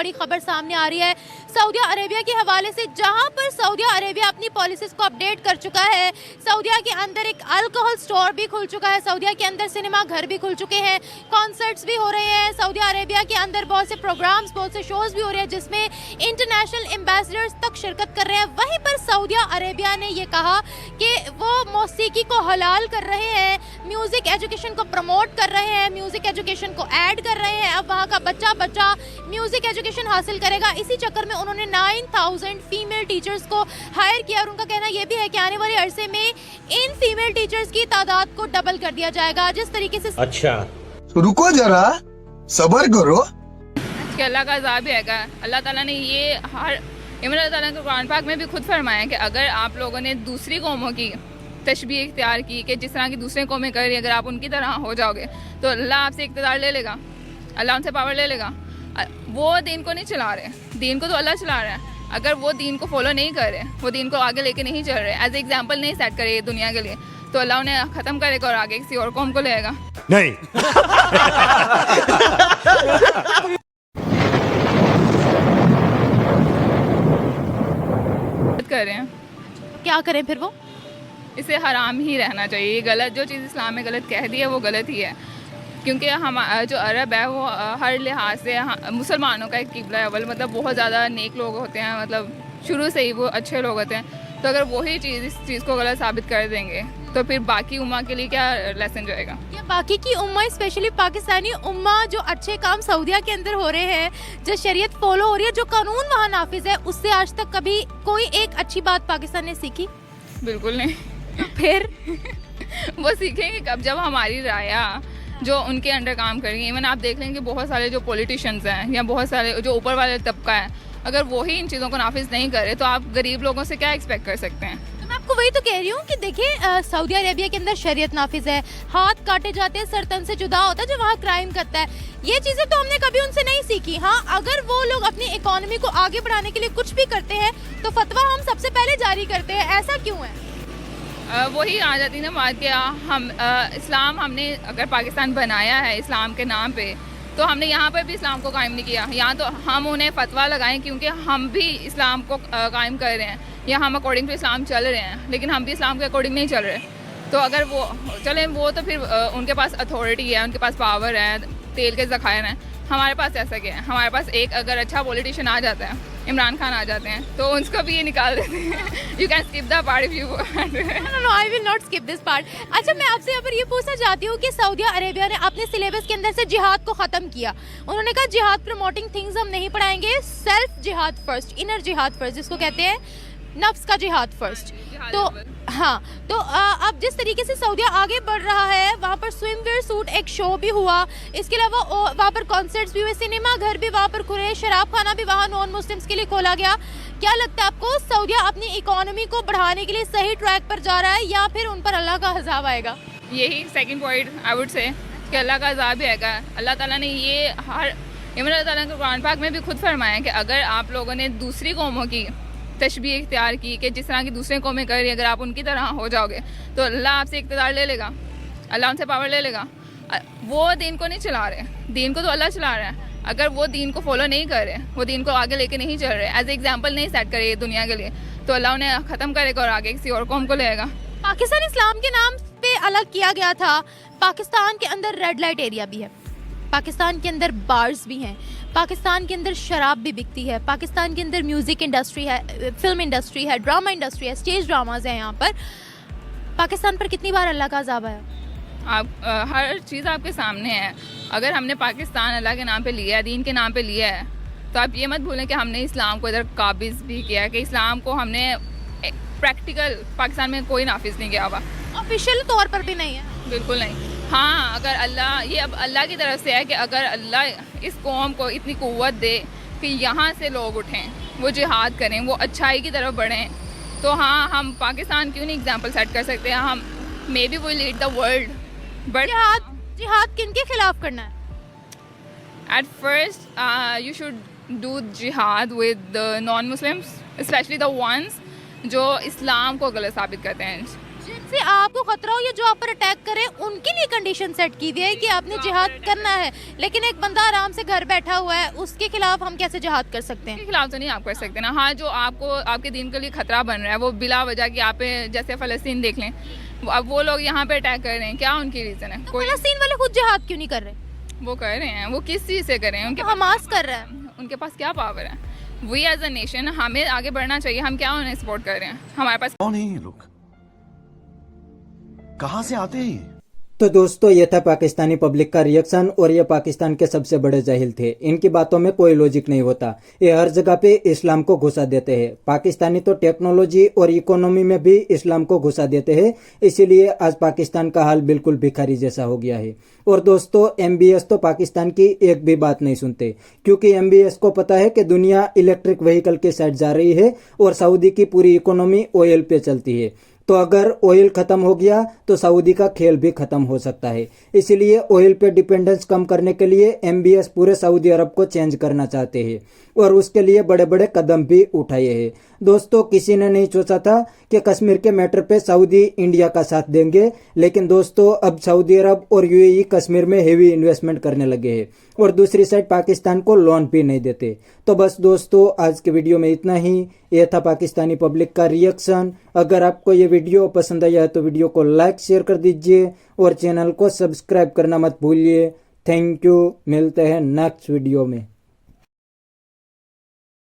बड़ी खबर सामने आ रही है सऊदी अरेबिया के हवाले से, जहां पर सऊदी अरेबिया अपनी पॉलिसीज को अपडेट कर चुका है। सऊदी के अंदर एक अल्कोहल स्टोर भी खुल चुका है, सऊदी के अंदर सिनेमा घर भी खुल चुके हैं, कॉन्सर्ट्स भी हो रहे हैं। सऊदी अरेबिया के अंदर बहुत से प्रोग्राम्स, बहुत से शोज भी हो रहे हैं जिसमें इंटरनेशनल एम्बेसडर्स तक शिरकत कर रहे हैं। वहीं पर सऊदी अरेबिया ने ये कहा कि वो मौसीकी को हलाल कर रहे हैं, म्यूजिक एजुकेशन को प्रमोट कर रहे हैं, म्यूजिक एजुकेशन को ऐड कर रहे हैं। अब वहाँ का बच्चा म्यूजिक एजुकेशन हासिल करेगा। इसी चक्कर में उन्होंने 9000 फीमेल टीचर्स को हायर किया और उनका कहना यह भी है कि आने वाले अरसे में इन फीमेल टीचर्स की तादाद को डबल कर दिया जाएगा। जिस तरीके से अच्छा तो रुको जरा, सब्र करो। अल्लाह का अज़ाब है। अल्लाह ताला ने ये अल्लाह ताला ने कुरान पाक में भी खुद फरमाया कि अगर आप लोगों ने दूसरी कौमों की तशबीह इख्तियार की कि जिस तरह की दूसरे कौमें कर रही, अगर आप उनकी तरह हो जाओगे तो अल्लाह आपसे इक़्तिदार ले लेगा, अल्लाह उनसे पावर ले लेगा। वो दीन को नहीं चला रहे, दीन को तो अल्लाह चला रहा है। अगर वो दीन को फॉलो नहीं कर रहे, वो दीन को आगे लेके नहीं चल रहे, एज एग्जाम्पल नहीं सेट करे दुनिया के लिए, तो अल्लाह उन्हें ख़त्म करेगा और आगे किसी और कौम को लेगा। नहीं कर रहे हैं, क्या करें फिर वो? इसे हराम ही रहना चाहिए। गलत जो चीज़ इस्लाम में गलत कह दी है वो गलत ही है, क्योंकि हम जो अरब है वो हर लिहाज से मुसलमानों का एक किबला अव्वल, मतलब बहुत ज़्यादा नेक लोग होते हैं, मतलब शुरू से ही वो अच्छे लोग होते हैं। तो अगर वही चीज़ इस चीज़ को गलत साबित कर देंगे तो फिर बाकी उम्मा के लिए क्या लेसन जाएगा? ये बाकी की उम्मा, स्पेशली पाकिस्तानी उम्मा, जो अच्छे काम सऊदीया के अंदर हो रहे हैं, जो शरीयत फॉलो हो रही है, जो कानून वहाँ नाफिज है, उससे आज तक कभी कोई एक अच्छी बात पाकिस्तान ने सीखी? बिल्कुल नहीं। फिर वो सीखेंगे कब? जब हमारी राया जो उनके अंडर काम करेंगे। इवन आप देख लेंगे बहुत सारे जो पॉलिटिशियंस हैं या बहुत सारे जो ऊपर वाले तबका है, अगर वो ही इन चीज़ों को नाफिज नहीं करे तो आप गरीब लोगों से क्या एक्सपेक्ट कर सकते हैं? तो मैं आपको वही तो कह रही हूँ कि देखिए सऊदी अरेबिया के अंदर शरीयत नाफिज है, हाथ काटे जाते हैं, सर तन से जुदा होता है जो वहाँ क्राइम करता है। ये चीज़ें तो हमने कभी उनसे नहीं सीखी। हाँ, अगर वो लोग अपनी इकोनॉमी को आगे बढ़ाने के लिए कुछ भी करते हैं तो फतवा हम सबसे पहले जारी करते हैं। ऐसा क्यों है? वही आ जाती ना बात कि हम इस्लाम हमने अगर पाकिस्तान बनाया है इस्लाम के नाम पे, तो हमने यहाँ पर भी इस्लाम को कायम नहीं किया। यहाँ तो हम उन्हें फतवा लगाएं क्योंकि हम भी इस्लाम को कायम कर रहे हैं या हम अकॉर्डिंग टू इस्लाम चल रहे हैं, लेकिन हम भी इस्लाम के अकॉर्डिंग नहीं चल रहे। तो अगर वो चलें वो तो फिर उनके पास अथॉरिटी है, उनके पास पावर है, तेल के ज़खायर हैं। हमारे पास ऐसा क्या है? हमारे पास एक अगर अच्छा पॉलिटिशियन आ जाता है, इमरान खान आ जाते हैं, तो उनको भी ये निकाल देते हैं। You can skip the part if you know, I will not skip this part. अच्छा, मैं आपसे यहाँ पर ये पूछना चाहती हूँ कि सऊदी अरेबिया ने अपने सिलेबस के अंदर से जिहाद को ख़त्म किया। उन्होंने कहा जिहाद प्रमोटिंग थिंग्स हम नहीं पढ़ाएंगे, सेल्फ जिहाद फर्स्ट, इनर जिहाद फर्स्ट, जिसको कहते हैं नफ्स का जिहाद फर्स्ट। तो हाँ, तो अब जिस तरीके से सऊदी आगे बढ़ रहा है, वहाँ पर स्विमवेयर सूट एक शो भी हुआ, इसके अलावा वहाँ पर कॉन्सर्ट्स भी हुए, सिनेमा घर भी वहाँ पर खुले, शराब खाना भी वहाँ नॉन मुस्लिम्स के लिए खोला गया। क्या लगता है आपको, सऊदी अपनी इकोनॉमी को बढ़ाने के लिए सही ट्रैक पर जा रहा है या फिर उन पर अल्लाह का अज़ाब आएगा? यही second point I would say कि अल्लाह का अज़ाब है। अल्लाह ताला ने ये अल्लाह ताला ने कुरान पाक में भी खुद फरमाया कि अगर आप लोगों ने दूसरी कौमों की तशबीह इख्तियार की कि जिस तरह की दूसरे कौमें कर रही, अगर आप उनकी तरह हो जाओगे तो अल्लाह आपसे इक़्तिदार ले लेगा, अल्लाह उनसे पावर ले लेगा। वो दीन को नहीं चला रहे, दीन को तो अल्लाह चला रहा है। अगर वो दीन को फॉलो नहीं कर रहे, वो दीन को आगे लेके नहीं चल रहे, एज एग्जाम्पल नहीं सेट करे दुनिया के लिए, तो अल्लाह उन्हें ख़त्म करेगा और आगे किसी और कौम को लेगा। पाकिस्तान इस्लाम के नाम पे अलग किया गया था। पाकिस्तान के अंदर रेड लाइट एरिया भी है, पाकिस्तान के अंदर बार्स भी हैं, पाकिस्तान के अंदर शराब भी बिकती है, पाकिस्तान के अंदर म्यूज़िक इंडस्ट्री है, फिल्म इंडस्ट्री है, ड्रामा इंडस्ट्री है, स्टेज ड्रामाज हैं। यहाँ पर पाकिस्तान पर कितनी बार अल्लाह का अज़ाब आया? आप हर चीज़ आपके सामने है। अगर हमने पाकिस्तान अल्लाह के नाम पे लिया है, दीन के नाम पे लिया है, तो आप ये मत भूलें कि हमने इस्लाम को इधर काबिज़ भी किया, कि इस्लाम को हमने प्रैक्टिकल पाकिस्तान में कोई नाफिज नहीं किया हुआ, ऑफिशियल तौर पर भी नहीं है। बिल्कुल नहीं। हाँ, अगर अल्लाह, ये अब अल्लाह की तरफ से है कि अगर अल्लाह इस कौम को इतनी क़ुव्वत दे कि यहाँ से लोग उठें, वो जिहाद करें, वो अच्छाई की तरफ बढ़ें, तो हाँ, हम पाकिस्तान क्यों नहीं एग्जाम्पल सेट कर सकते हैं? हम may be we lead the world, but जिहाद किन के खिलाफ करना है? At first you should do जिहाद with non Muslims, specially the ones जो इस्लाम को गलत साबित करते हैं। जिनसे आपको खतरा हो या जो आप पर अटैक करे उनके लिए कंडीशन सेट की हुई है कि आपने जिहाद करना है, लेकिन एक बंदा आराम से घर बैठा हुआ है उसके खिलाफ हम कैसे जिहाद कर सकते हैं? के खिलाफ तो नहीं आप कर सकते ना। हाँ, जो आपको आपके दिन के लिए खतरा बन रहा है वो बिला वजह कि आप पे, जैसे फ़लस्तीन देख लें, अब वो लोग यहाँ पे अटैक कर रहे हैं, क्या उनकी रीज़न है? तो फ़लस्तीन वाले खुद जिहाद क्यों नहीं कर रहे? वो कर रहे हैं, वो किस चीज़ से कर रहे हैं? उनके हमास कर रहा है। उनके पास क्या पावर है? वी एज अ नेशन हमें आगे बढ़ना चाहिए। हम क्या उन्हें सपोर्ट कर रहे हैं? हमारे पास कौन है ये लोग, कहां से आते हैं ये? तो दोस्तों ये था पाकिस्तानी पब्लिक का रिएक्शन, और ये पाकिस्तान के सबसे बड़े जाहिल थे। इनकी बातों में कोई लॉजिक नहीं होता, ये हर जगह पे इस्लाम को घुसा देते हैं। पाकिस्तानी तो टेक्नोलॉजी और इकोनॉमी में भी इस्लाम को घुसा देते हैं, इसीलिए आज पाकिस्तान का हाल बिल्कुल भिखारी जैसा हो गया है। और दोस्तों MBS तो पाकिस्तान की एक भी बात नहीं सुनते, क्योंकि MBS को पता है कि दुनिया इलेक्ट्रिक व्हीकल के साइड जा रही है और सऊदी की पूरी इकोनॉमी ऑयल पे चलती है। तो अगर ऑयल खत्म हो गया तो सऊदी का खेल भी खत्म हो सकता है। इसलिए ऑयल पे डिपेंडेंस कम करने के लिए MBS पूरे सऊदी अरब को चेंज करना चाहते हैं और उसके लिए बड़े बड़े कदम भी उठाए हैं। दोस्तों किसी ने नहीं सोचा था कि कश्मीर के मैटर पे सऊदी इंडिया का साथ देंगे, लेकिन दोस्तों अब सऊदी अरब और UAE कश्मीर में हेवी इन्वेस्टमेंट करने लगे हैं और दूसरी साइड पाकिस्तान को लोन भी नहीं देते। तो बस दोस्तों आज के वीडियो में इतना ही। यह था पाकिस्तानी पब्लिक का रिएक्शन। अगर आपको ये वीडियो पसंद आया तो वीडियो को लाइक शेयर कर दीजिए और चैनल को सब्सक्राइब करना मत भूलिए। थैंक यू, मिलते हैं नेक्स्ट वीडियो में।